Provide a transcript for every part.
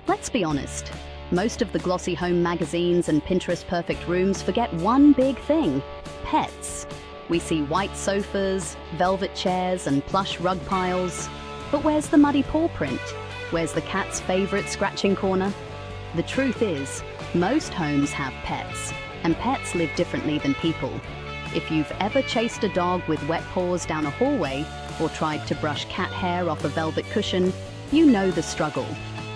Let's be honest. Most of the glossy home magazines and Pinterest perfect rooms forget one big thing: pets. We see white sofas, velvet chairs, and plush rug piles. But where's the muddy paw print? Where's the cat's favorite scratching corner? The truth is, most homes have pets, and pets live differently than people. If you've ever chased a dog with wet paws down a hallway or tried to brush cat hair off a velvet cushion, you know the struggle.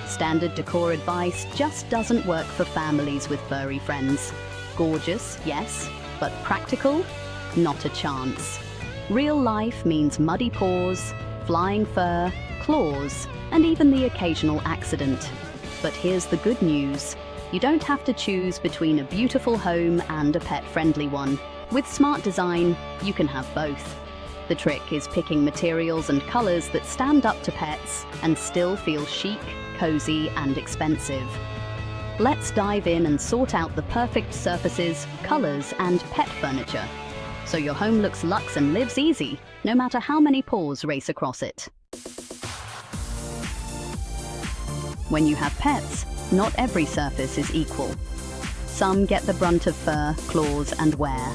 Standard decor advice just doesn't work for families with furry friends. Gorgeous, yes, but practical? Not a chance. Real life means muddy paws, flying fur, claws, and even the occasional accident. But here's the good news. You don't have to choose between a beautiful home and a pet-friendly one. With smart design, you can have both. The trick is picking materials and colors that stand up to pets and still feel chic, cozy, and expensive. Let's dive in and sort out the perfect surfaces, colors, and pet furniture, so your home looks luxe and lives easy, no matter how many paws race across it. When you have pets, not every surface is equal. Some get the brunt of fur, claws, and wear.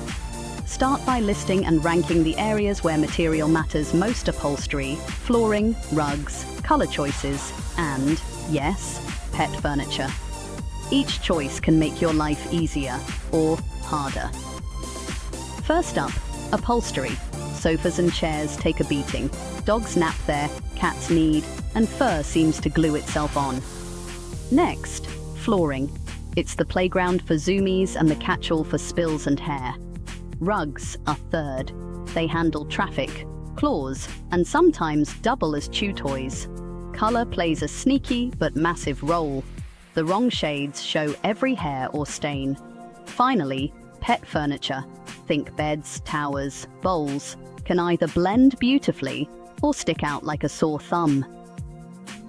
Start by listing and ranking the areas where material matters most: upholstery, flooring, rugs, color choices, and, yes, pet furniture. Each choice can make your life easier or harder. First up, upholstery. Sofas and chairs take a beating. Dogs nap there, cats knead, and fur seems to glue itself on. Next, flooring. It's the playground for zoomies and the catch-all for spills and hair. Rugs are third. They handle traffic, claws, and sometimes double as chew toys. Color plays a sneaky but massive role. The wrong shades show every hair or stain. Finally, pet furniture. Think beds, towers, bowls, can either blend beautifully or stick out like a sore thumb.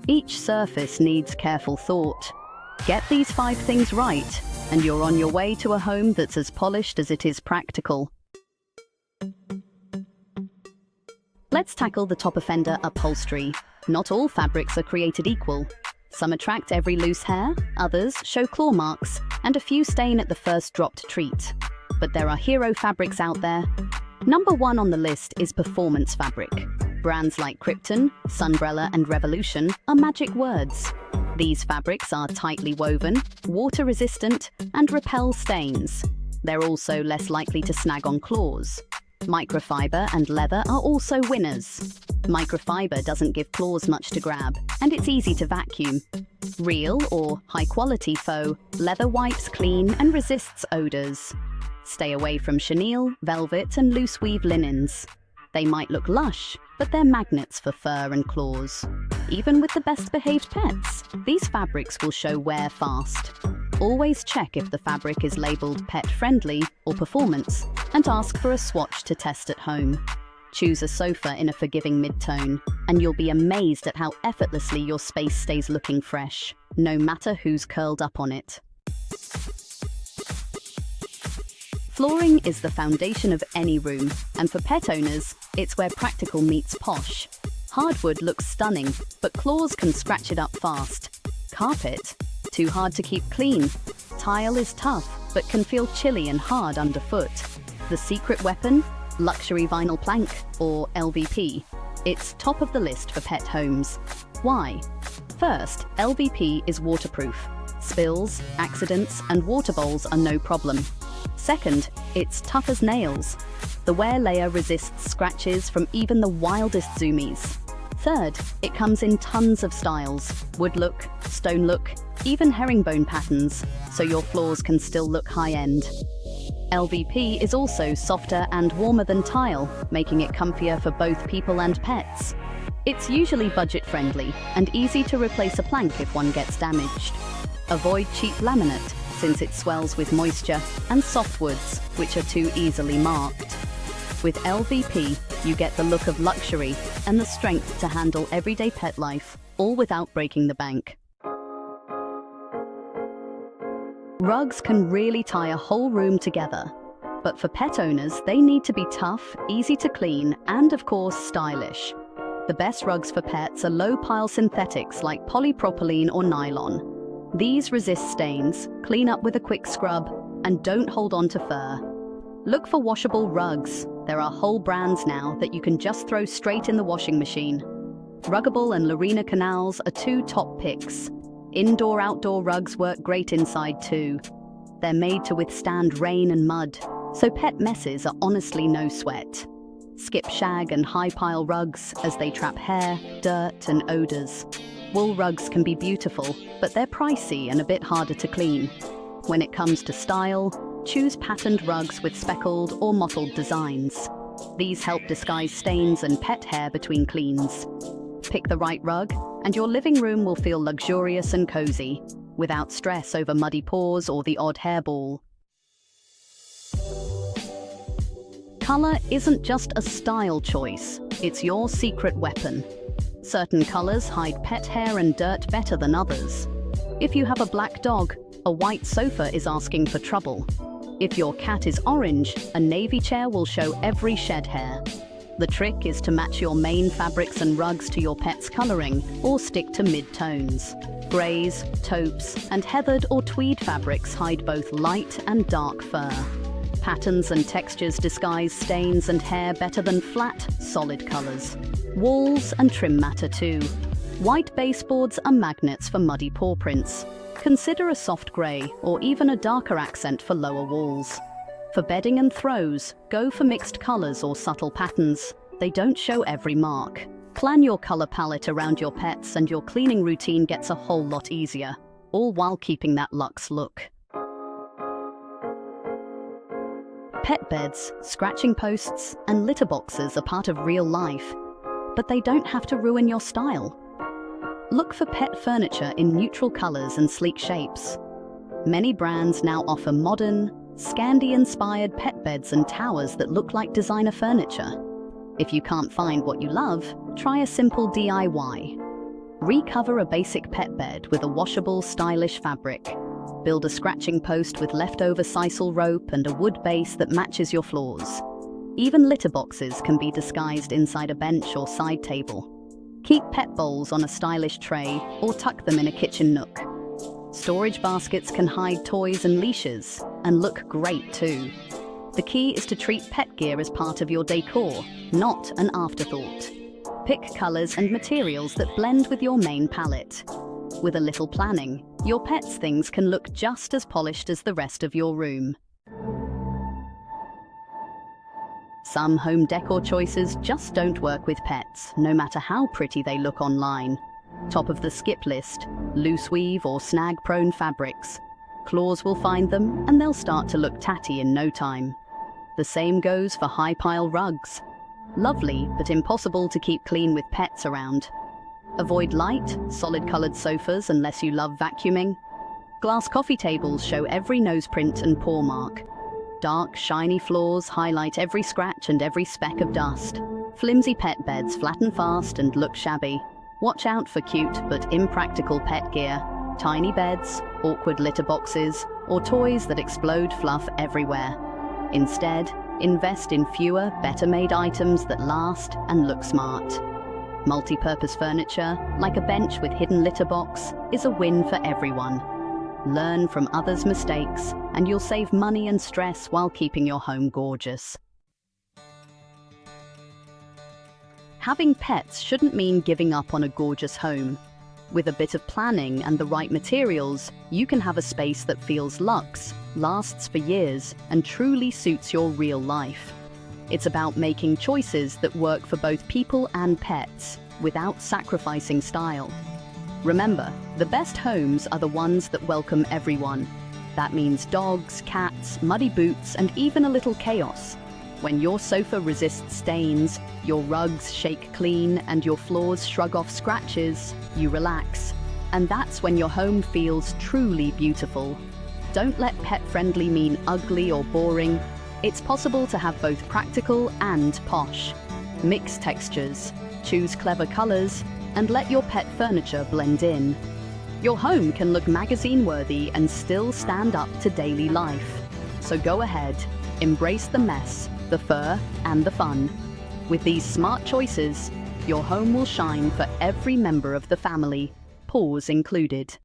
Each surface needs careful thought. Get these 5 things right, and you're on your way to a home that's as polished as it is practical. Let's tackle the top offender: upholstery. Not all fabrics are created equal. Some attract every loose hair, others show claw marks, and a few stain at the first dropped treat. But there are hero fabrics out there. Number 1 on the list is performance fabric. Brands like Krypton, Sunbrella, and Revolution are magic words. These fabrics are tightly woven, water-resistant, and repel stains. They're also less likely to snag on claws. Microfiber and leather are also winners. Microfiber doesn't give claws much to grab, and it's easy to vacuum. Real or high-quality faux leather wipes clean and resists odors. Stay away from chenille, velvet, and loose-weave linens. They might look lush, but they're magnets for fur and claws. Even with the best-behaved pets, these fabrics will show wear fast. Always check if the fabric is labeled pet-friendly or performance, and ask for a swatch to test at home. Choose a sofa in a forgiving mid-tone, and you'll be amazed at how effortlessly your space stays looking fresh, no matter who's curled up on it. Flooring is the foundation of any room, and for pet owners, it's where practical meets posh. Hardwood looks stunning, but claws can scratch it up fast. Carpet? Too hard to keep clean. Tile is tough, but can feel chilly and hard underfoot. The secret weapon? Luxury vinyl plank, or LVP. It's top of the list for pet homes. Why? First, LVP is waterproof. Spills, accidents, and water bowls are no problem. Second, it's tough as nails. The wear layer resists scratches from even the wildest zoomies. Third, it comes in tons of styles: wood look, stone look, even herringbone patterns, so your floors can still look high-end. LVP is also softer and warmer than tile, making it comfier for both people and pets. It's usually budget-friendly and easy to replace a plank if one gets damaged. Avoid cheap laminate, since it swells with moisture, and softwoods, which are too easily marked. With LVP, you get the look of luxury and the strength to handle everyday pet life, all without breaking the bank. Rugs can really tie a whole room together. But for pet owners, they need to be tough, easy to clean, and of course, stylish. The best rugs for pets are low-pile synthetics like polypropylene or nylon. These resist stains, clean up with a quick scrub, and don't hold on to fur. Look for washable rugs. There are whole brands now that you can just throw straight in the washing machine. Ruggable and Lorena Canals are two top picks. Indoor-outdoor rugs work great inside too. They're made to withstand rain and mud, so pet messes are honestly no sweat. Skip shag and high-pile rugs as they trap hair, dirt, and odors. Wool rugs can be beautiful, but they're pricey and a bit harder to clean. When it comes to style, choose patterned rugs with speckled or mottled designs. These help disguise stains and pet hair between cleans. Pick the right rug, and your living room will feel luxurious and cozy, without stress over muddy paws or the odd hairball. Color isn't just a style choice, it's your secret weapon. Certain colors hide pet hair and dirt better than others. If you have a black dog, a white sofa is asking for trouble. If your cat is orange, a navy chair will show every shed hair. The trick is to match your main fabrics and rugs to your pet's coloring, or stick to mid-tones. Greys, taupes, and heathered or tweed fabrics hide both light and dark fur. Patterns and textures disguise stains and hair better than flat, solid colors. Walls and trim matter too. White baseboards are magnets for muddy paw prints. Consider a soft gray or even a darker accent for lower walls. For bedding and throws, go for mixed colors or subtle patterns. They don't show every mark. Plan your color palette around your pets and your cleaning routine gets a whole lot easier, all while keeping that luxe look. Pet beds, scratching posts, and litter boxes are part of real life, but they don't have to ruin your style. Look for pet furniture in neutral colors and sleek shapes. Many brands now offer modern, Scandi-inspired pet beds and towers that look like designer furniture. If you can't find what you love, try a simple DIY. Recover a basic pet bed with a washable, stylish fabric. Build a scratching post with leftover sisal rope and a wood base that matches your floors. Even litter boxes can be disguised inside a bench or side table. Keep pet bowls on a stylish tray or tuck them in a kitchen nook. Storage baskets can hide toys and leashes and look great too. The key is to treat pet gear as part of your decor, not an afterthought. Pick colors and materials that blend with your main palette. With a little planning, your pet's things can look just as polished as the rest of your room. Some home decor choices just don't work with pets, no matter how pretty they look online. Top of the skip list, loose weave or snag-prone fabrics. Claws will find them and they'll start to look tatty in no time. The same goes for high-pile rugs. Lovely, but impossible to keep clean with pets around. Avoid light, solid-colored sofas unless you love vacuuming. Glass coffee tables show every noseprint and paw mark. Dark, shiny floors highlight every scratch and every speck of dust. Flimsy pet beds flatten fast and look shabby. Watch out for cute but impractical pet gear. Tiny beds, awkward litter boxes, or toys that explode fluff everywhere. Instead, invest in fewer, better-made items that last and look smart. Multi-purpose furniture, like a bench with hidden litter box, is a win for everyone. Learn from others' mistakes, and you'll save money and stress while keeping your home gorgeous. Having pets shouldn't mean giving up on a gorgeous home. With a bit of planning and the right materials, you can have a space that feels luxe, lasts for years, and truly suits your real life. It's about making choices that work for both people and pets, without sacrificing style. Remember, the best homes are the ones that welcome everyone. That means dogs, cats, muddy boots, and even a little chaos. When your sofa resists stains, your rugs shake clean, and your floors shrug off scratches, you relax. And that's when your home feels truly beautiful. Don't let pet-friendly mean ugly or boring. It's possible to have both practical and posh. Mix textures, choose clever colors, and let your pet furniture blend in. Your home can look magazine-worthy and still stand up to daily life. So go ahead, embrace the mess, the fur, and the fun. With these smart choices, your home will shine for every member of the family, paws included.